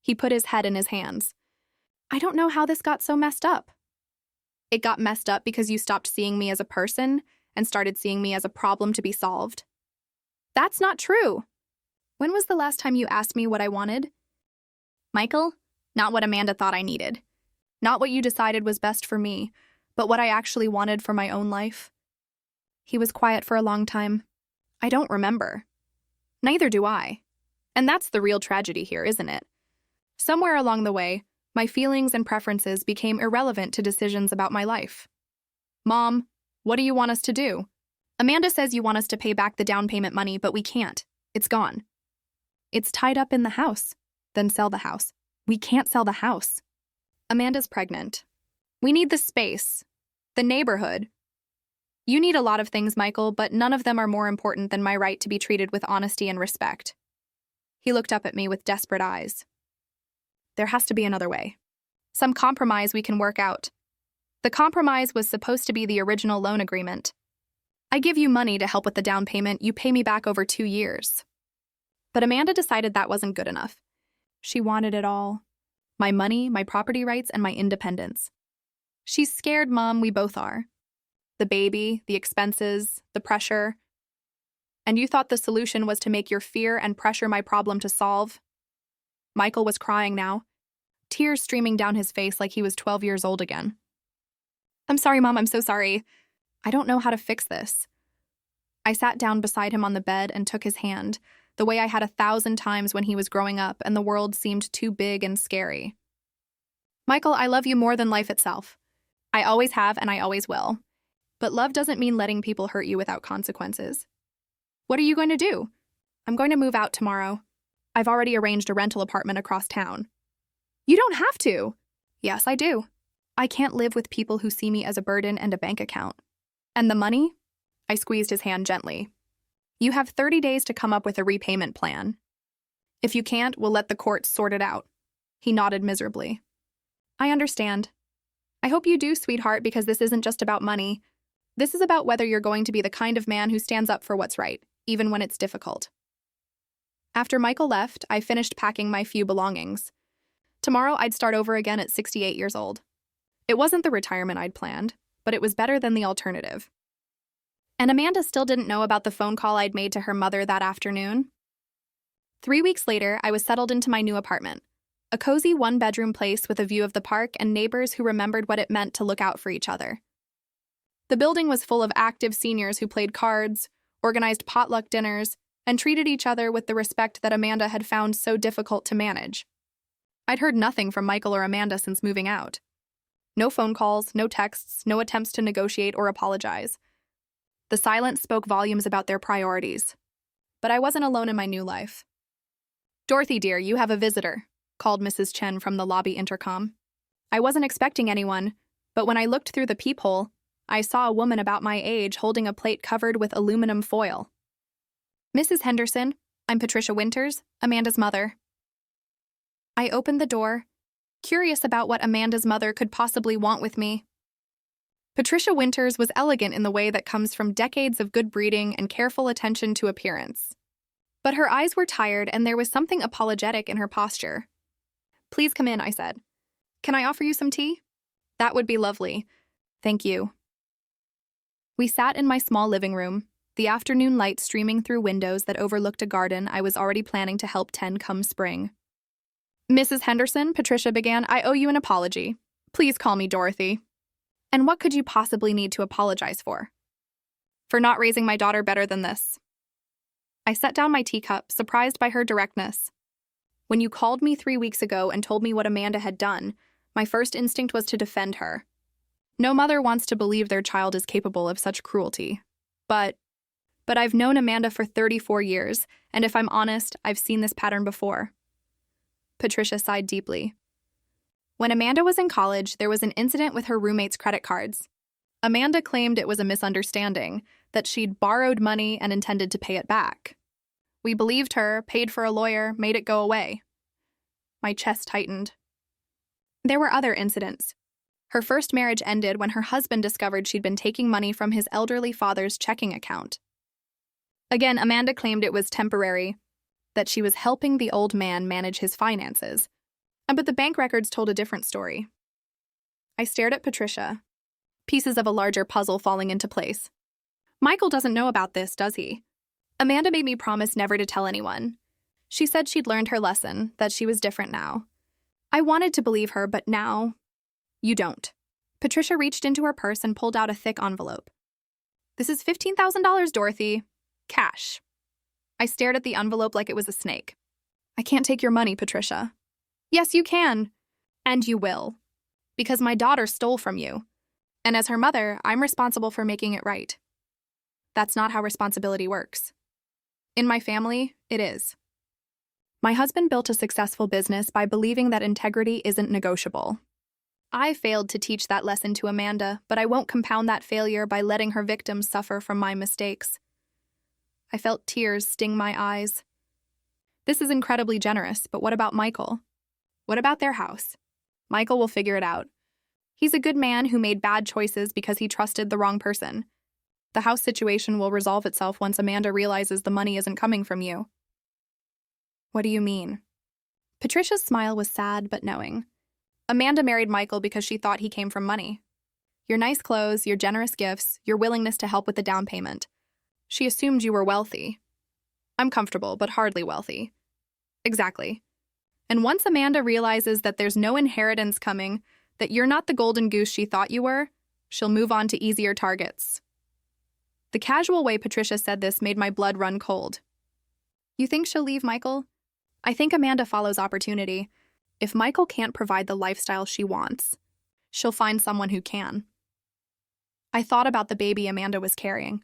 Speaker 1: He put his head in his hands. I don't know how this got so messed up. It got messed up because you stopped seeing me as a person and started seeing me as a problem to be solved. That's not true. When was the last time you asked me what I wanted? Michael, not what Amanda thought I needed. Not what you decided was best for me, but what I actually wanted for my own life. He was quiet for a long time. I don't remember. Neither do I. And that's the real tragedy here, isn't it? Somewhere along the way, my feelings and preferences became irrelevant to decisions about my life. Mom, what do you want us to do? Amanda says you want us to pay back the down payment money, but we can't. It's gone. It's tied up in the house. Then sell the house. We can't sell the house. Amanda's pregnant. We need the space. The neighborhood. You need a lot of things, Michael, but none of them are more important than my right to be treated with honesty and respect. He looked up at me with desperate eyes. There has to be another way. Some compromise we can work out. The compromise was supposed to be the original loan agreement. I give you money to help with the down payment, you pay me back over 2 years. But Amanda decided that wasn't good enough. She wanted it all. My money, my property rights, and my independence. She's scared, Mom, we both are. The baby, the expenses, the pressure. And you thought the solution was to make your fear and pressure my problem to solve? Michael was crying now, tears streaming down his face like he was 12 years old again. I'm sorry, Mom, I'm so sorry. I don't know how to fix this. I sat down beside him on the bed and took his hand, the way I had 1,000 times when he was growing up and the world seemed too big and scary. Michael, I love you more than life itself. I always have and I always will. But love doesn't mean letting people hurt you without consequences. What are you going to do? I'm going to move out tomorrow. I've already arranged a rental apartment across town. You don't have to. Yes, I do. I can't live with people who see me as a burden and a bank account. And the money? I squeezed his hand gently. You have 30 days to come up with a repayment plan. If you can't, we'll let the courts sort it out. He nodded miserably. I understand. I hope you do, sweetheart, because this isn't just about money. This is about whether you're going to be the kind of man who stands up for what's right, even when it's difficult. After Michael left, I finished packing my few belongings. Tomorrow, I'd start over again at 68 years old. It wasn't the retirement I'd planned, but it was better than the alternative. And Amanda still didn't know about the phone call I'd made to her mother that afternoon. 3 weeks later, I was settled into my new apartment, a cozy one-bedroom place with a view of the park and neighbors who remembered what it meant to look out for each other. The building was full of active seniors who played cards, organized potluck dinners, and treated each other with the respect that Amanda had found so difficult to manage. I'd heard nothing from Michael or Amanda since moving out. No phone calls, no texts, no attempts to negotiate or apologize. The silence spoke volumes about their priorities. But I wasn't alone in my new life. Dorothy, dear, you have a visitor, called Mrs. Chen from the lobby intercom. I wasn't expecting anyone, but when I looked through the peephole, I saw a woman about my age holding a plate covered with aluminum foil. Mrs. Henderson, I'm Patricia Winters, Amanda's mother. I opened the door, curious about what Amanda's mother could possibly want with me. Patricia Winters was elegant in the way that comes from decades of good breeding and careful attention to appearance. But her eyes were tired and there was something apologetic in her posture. Please come in, I said. Can I offer you some tea? That would be lovely. Thank you. We sat in my small living room, the afternoon light streaming through windows that overlooked a garden I was already planning to help tend come spring. Mrs. Henderson, Patricia began, I owe you an apology. Please call me Dorothy. And what could you possibly need to apologize for? For not raising my daughter better than this. I set down my teacup, surprised by her directness. When you called me 3 weeks ago and told me what Amanda had done, my first instinct was to defend her. No mother wants to believe their child is capable of such cruelty. But I've known Amanda for 34 years, and if I'm honest, I've seen this pattern before. Patricia sighed deeply. When Amanda was in college, there was an incident with her roommate's credit cards. Amanda claimed it was a misunderstanding, that she'd borrowed money and intended to pay it back. We believed her, paid for a lawyer, made it go away. My chest tightened. There were other incidents. Her first marriage ended when her husband discovered she'd been taking money from his elderly father's checking account. Again, Amanda claimed it was temporary, that she was helping the old man manage his finances. But the bank records told a different story. I stared at Patricia, pieces of a larger puzzle falling into place. Michael doesn't know about this, does he? Amanda made me promise never to tell anyone. She said she'd learned her lesson, that she was different now. I wanted to believe her, but now, you don't. Patricia reached into her purse and pulled out a thick envelope. This is $15,000, Dorothy. Cash. I stared at the envelope like it was a snake. I can't take your money, Patricia. Yes, you can. And you will. Because my daughter stole from you. And as her mother, I'm responsible for making it right. That's not how responsibility works. In my family, it is. My husband built a successful business by believing that integrity isn't negotiable. I failed to teach that lesson to Amanda, but I won't compound that failure by letting her victims suffer from my mistakes. I felt tears sting my eyes. This is incredibly generous, but what about Michael? What about their house? Michael will figure it out. He's a good man who made bad choices because he trusted the wrong person. The house situation will resolve itself once Amanda realizes the money isn't coming from you. What do you mean? Patricia's smile was sad but knowing. Amanda married Michael because she thought he came from money. Your nice clothes, your generous gifts, your willingness to help with the down payment. She assumed you were wealthy. I'm comfortable, but hardly wealthy. Exactly. And once Amanda realizes that there's no inheritance coming, that you're not the golden goose she thought you were, she'll move on to easier targets. The casual way Patricia said this made my blood run cold. You think she'll leave Michael? I think Amanda follows opportunity. If Michael can't provide the lifestyle she wants, she'll find someone who can. I thought about the baby Amanda was carrying,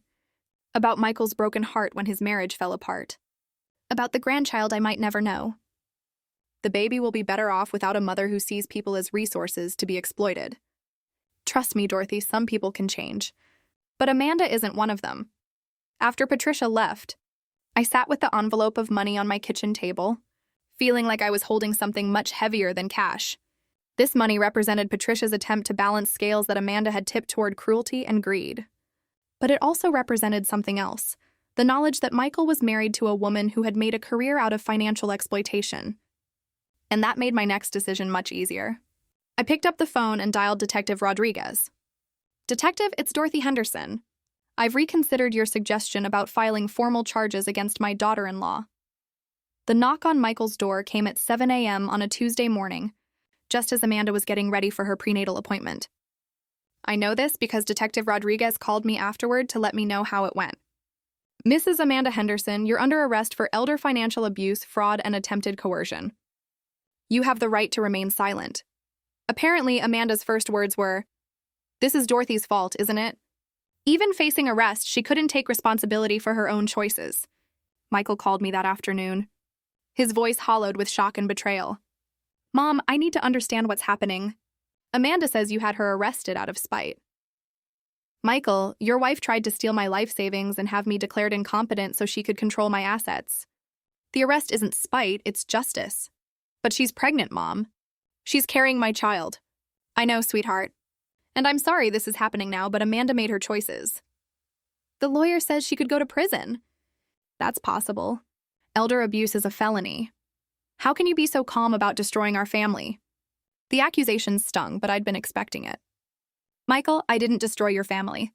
Speaker 1: about Michael's broken heart when his marriage fell apart, about the grandchild I might never know. The baby will be better off without a mother who sees people as resources to be exploited. Trust me, Dorothy, some people can change. But Amanda isn't one of them. After Patricia left, I sat with the envelope of money on my kitchen table, feeling like I was holding something much heavier than cash. This money represented Patricia's attempt to balance scales that Amanda had tipped toward cruelty and greed. But it also represented something else, the knowledge that Michael was married to a woman who had made a career out of financial exploitation. And that made my next decision much easier. I picked up the phone and dialed Detective Rodriguez. Detective, it's Dorothy Henderson. I've reconsidered your suggestion about filing formal charges against my daughter-in-law. The knock on Michael's door came at 7 a.m. on a Tuesday morning, just as Amanda was getting ready for her prenatal appointment. I know this because Detective Rodriguez called me afterward to let me know how it went. Mrs. Amanda Henderson, you're under arrest for elder financial abuse, fraud, and attempted coercion. You have the right to remain silent. Apparently, Amanda's first words were, "This is Dorothy's fault, isn't it?" Even facing arrest, she couldn't take responsibility for her own choices. Michael called me that afternoon, his voice hollowed with shock and betrayal. "Mom, I need to understand what's happening. Amanda says you had her arrested out of spite." "Michael, your wife tried to steal my life savings and have me declared incompetent so she could control my assets. The arrest isn't spite, it's justice. But she's pregnant, Mom. She's carrying my child." "I know, sweetheart. And I'm sorry this is happening now, but Amanda made her choices." "The lawyer says she could go to prison." "That's possible. Elder abuse is a felony. How can you be so calm about destroying our family?" The accusations stung, but I'd been expecting it. "Michael, I didn't destroy your family.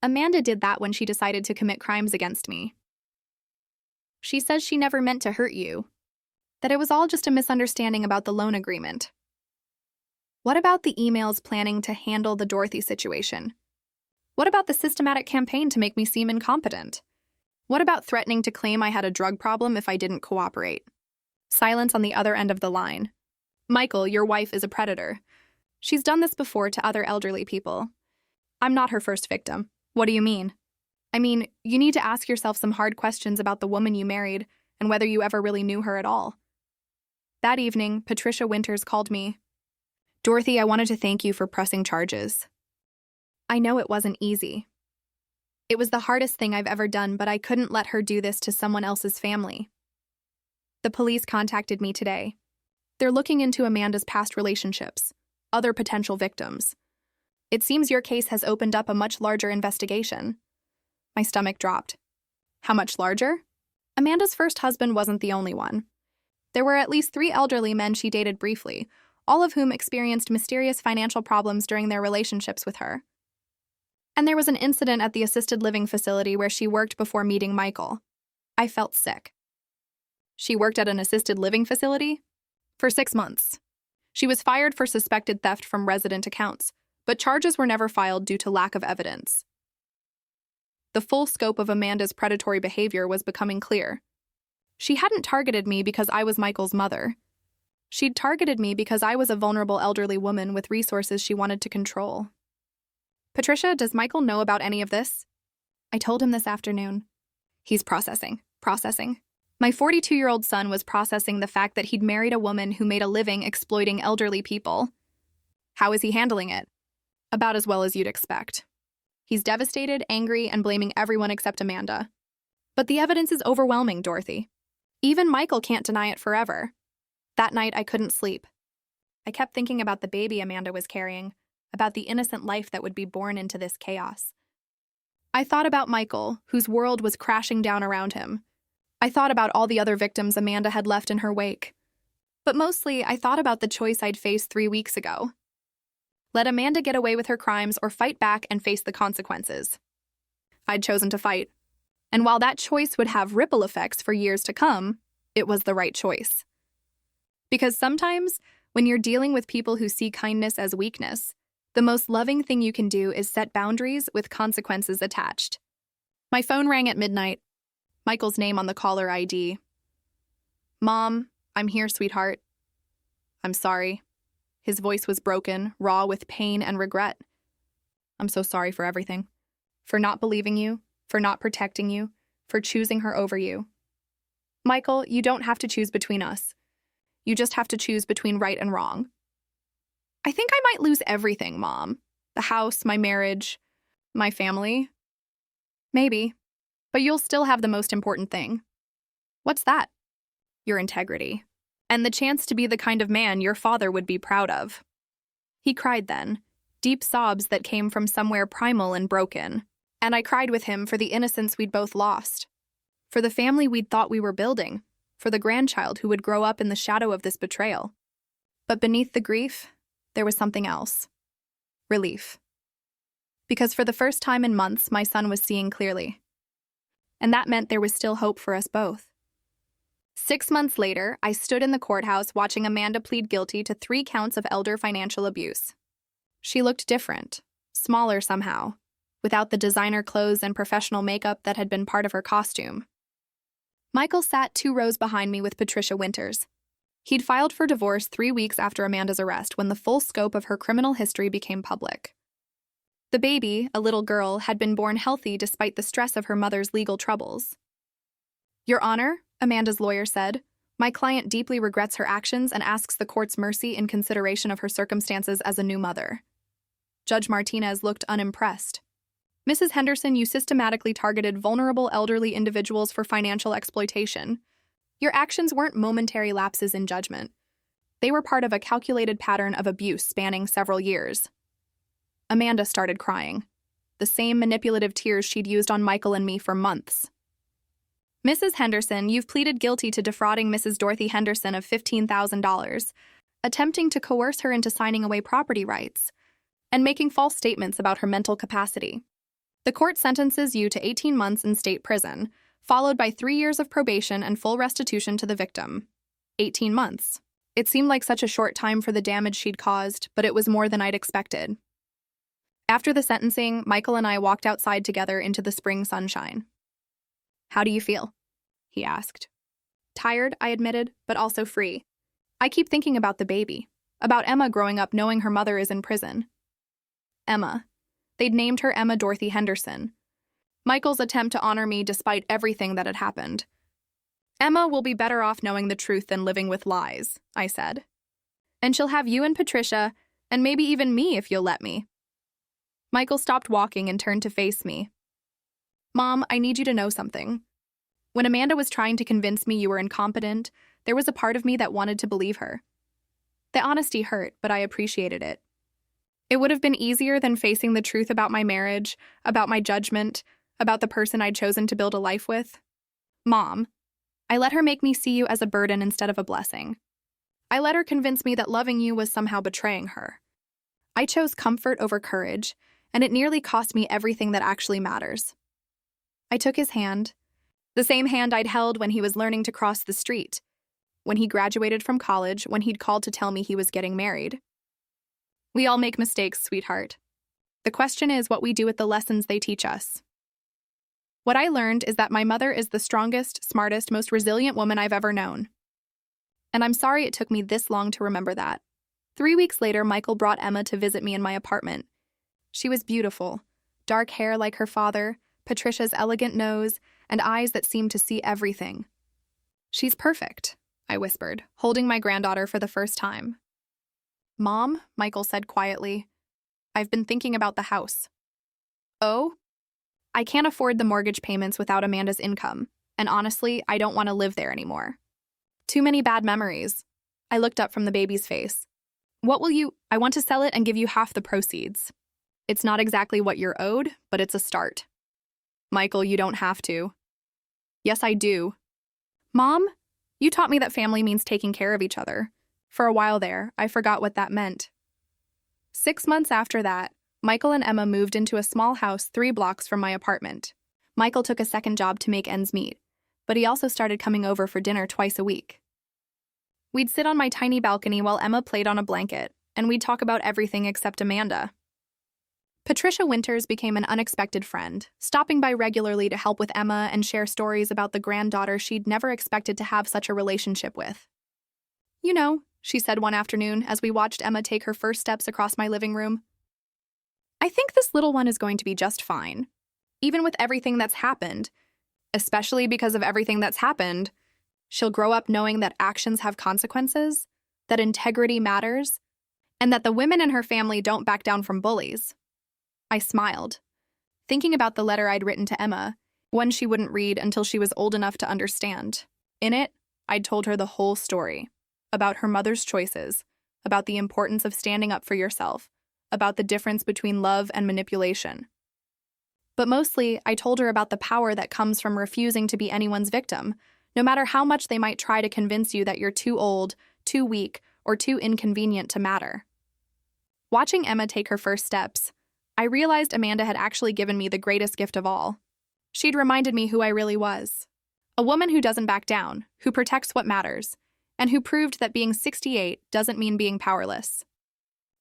Speaker 1: Amanda did that when she decided to commit crimes against me. She says she never meant to hurt you, that it was all just a misunderstanding about the loan agreement." What about the emails planning to handle the Dorothy situation? What about the systematic campaign to make me seem incompetent? What about threatening to claim I had a drug problem if I didn't cooperate? Silence on the other end of the line. "Michael, your wife is a predator. She's done this before to other elderly people. I'm not her first victim." "What do you mean?" "I mean, you need to ask yourself some hard questions about the woman you married and whether you ever really knew her at all." That evening, Patricia Winters called me. "Dorothy, I wanted to thank you for pressing charges. I know it wasn't easy. It was the hardest thing I've ever done, but I couldn't let her do this to someone else's family. The police contacted me today. They're looking into Amanda's past relationships, other potential victims. It seems your case has opened up a much larger investigation." My stomach dropped. "How much larger?" Amanda's first husband wasn't the only one. There were at least 3 elderly men she dated briefly, all of whom experienced mysterious financial problems during their relationships with her. And there was an incident at the assisted living facility where she worked before meeting Michael. I felt sick. She worked at an assisted living facility? For 6 months. She was fired for suspected theft from resident accounts, but charges were never filed due to lack of evidence. The full scope of Amanda's predatory behavior was becoming clear. She hadn't targeted me because I was Michael's mother. She'd targeted me because I was a vulnerable elderly woman with resources she wanted to control. "Patricia, does Michael know about any of this?" I told him this afternoon. He's processing. My 42-year-old son was processing the fact that he'd married a woman who made a living exploiting elderly people. How is he handling it? About as well as you'd expect. He's devastated, angry, and blaming everyone except Amanda. But the evidence is overwhelming, Dorothy. Even Michael can't deny it forever. That night, I couldn't sleep. I kept thinking about the baby Amanda was carrying, about the innocent life that would be born into this chaos. I thought about Michael, whose world was crashing down around him. I thought about all the other victims Amanda had left in her wake. But mostly, I thought about the choice I'd faced 3 weeks ago. Let Amanda get away with her crimes or fight back and face the consequences. I'd chosen to fight. And while that choice would have ripple effects for years to come, it was the right choice. Because sometimes, when you're dealing with people who see kindness as weakness, the most loving thing you can do is set boundaries with consequences attached. My phone rang at midnight. Michael's name on the caller ID. Mom, I'm here, sweetheart. I'm sorry. His voice was broken, raw with pain and regret. I'm so sorry for everything. For not believing you, for not protecting you, for choosing her over you. Michael, you don't have to choose between us. You just have to choose between right and wrong. I think I might lose everything, Mom. The house, my marriage, my family. Maybe. But you'll still have the most important thing. What's that? Your integrity. And the chance to be the kind of man your father would be proud of. He cried then, deep sobs that came from somewhere primal and broken. And I cried with him for the innocence we'd both lost. For the family we'd thought we were building. For the grandchild who would grow up in the shadow of this betrayal. But beneath the grief, there was something else. Relief. Because for the first time in months, my son was seeing clearly. And that meant there was still hope for us both. 6 months later, I stood in the courthouse watching Amanda plead guilty to 3 counts of elder financial abuse. She looked different, smaller somehow, without the designer clothes and professional makeup that had been part of her costume. Michael sat 2 rows behind me with Patricia Winters. He'd filed for divorce 3 weeks after Amanda's arrest when the full scope of her criminal history became public. The baby, a little girl, had been born healthy despite the stress of her mother's legal troubles. Your Honor, Amanda's lawyer said, my client deeply regrets her actions and asks the court's mercy in consideration of her circumstances as a new mother. Judge Martinez looked unimpressed. Mrs. Henderson, you systematically targeted vulnerable elderly individuals for financial exploitation. Your actions weren't momentary lapses in judgment. They were part of a calculated pattern of abuse spanning several years. Amanda started crying, the same manipulative tears she'd used on Michael and me for months. Mrs. Henderson, you've pleaded guilty to defrauding Mrs. Dorothy Henderson of $15,000, attempting to coerce her into signing away property rights, and making false statements about her mental capacity. The court sentences you to 18 months in state prison, followed by 3 years of probation and full restitution to the victim. 18 months. It seemed like such a short time for the damage she'd caused, but it was more than I'd expected. After the sentencing, Michael and I walked outside together into the spring sunshine. How do you feel? He asked. Tired, I admitted, but also free. I keep thinking about the baby, about Emma growing up knowing her mother is in prison. Emma. They'd named her Emma Dorothy Henderson. Michael's attempt to honor me despite everything that had happened. Emma will be better off knowing the truth than living with lies, I said. And she'll have you and Patricia, and maybe even me if you'll let me. Michael stopped walking and turned to face me. Mom, I need you to know something. When Amanda was trying to convince me you were incompetent, there was a part of me that wanted to believe her. The honesty hurt, but I appreciated it. It would have been easier than facing the truth about my marriage, about my judgment, about the person I'd chosen to build a life with. Mom, I let her make me see you as a burden instead of a blessing. I let her convince me that loving you was somehow betraying her. I chose comfort over courage, and it nearly cost me everything that actually matters. I took his hand, the same hand I'd held when he was learning to cross the street, when he graduated from college, when he'd called to tell me he was getting married. We all make mistakes, sweetheart. The question is what we do with the lessons they teach us. What I learned is that my mother is the strongest, smartest, most resilient woman I've ever known. And I'm sorry it took me this long to remember that. 3 weeks later, Michael brought Emma to visit me in my apartment. She was beautiful, dark hair like her father, Patricia's elegant nose, and eyes that seemed to see everything. She's perfect, I whispered, holding my granddaughter for the first time. Mom, Michael said quietly, I've been thinking about the house. Oh? I can't afford the mortgage payments without Amanda's income, and honestly, I don't want to live there anymore. Too many bad memories. I looked up from the baby's face. What will you— I want to sell it and give you half the proceeds. It's not exactly what you're owed, but it's a start. Michael, you don't have to. Yes, I do. Mom, you taught me that family means taking care of each other. For a while there, I forgot what that meant. 6 months after that, Michael and Emma moved into a small house 3 blocks from my apartment. Michael took a second job to make ends meet, but he also started coming over for dinner twice a week. We'd sit on my tiny balcony while Emma played on a blanket, and we'd talk about everything except Amanda. Patricia Winters became an unexpected friend, stopping by regularly to help with Emma and share stories about the granddaughter she'd never expected to have such a relationship with. "You know," she said one afternoon as we watched Emma take her first steps across my living room, "I think this little one is going to be just fine. Even with everything that's happened, especially because of everything that's happened, she'll grow up knowing that actions have consequences, that integrity matters, and that the women in her family don't back down from bullies." I smiled, thinking about the letter I'd written to Emma, one she wouldn't read until she was old enough to understand. In it, I'd told her the whole story, about her mother's choices, about the importance of standing up for yourself, about the difference between love and manipulation. But mostly, I told her about the power that comes from refusing to be anyone's victim, no matter how much they might try to convince you that you're too old, too weak, or too inconvenient to matter. Watching Emma take her first steps, I realized Amanda had actually given me the greatest gift of all. She'd reminded me who I really was. A woman who doesn't back down, who protects what matters, and who proved that being 68 doesn't mean being powerless.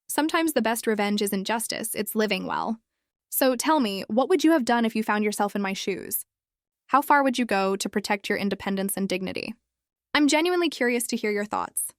Speaker 1: Sometimes the best revenge isn't justice, it's living well. So tell me, what would you have done if you found yourself in my shoes? How far would you go to protect your independence and dignity? I'm genuinely curious to hear your thoughts.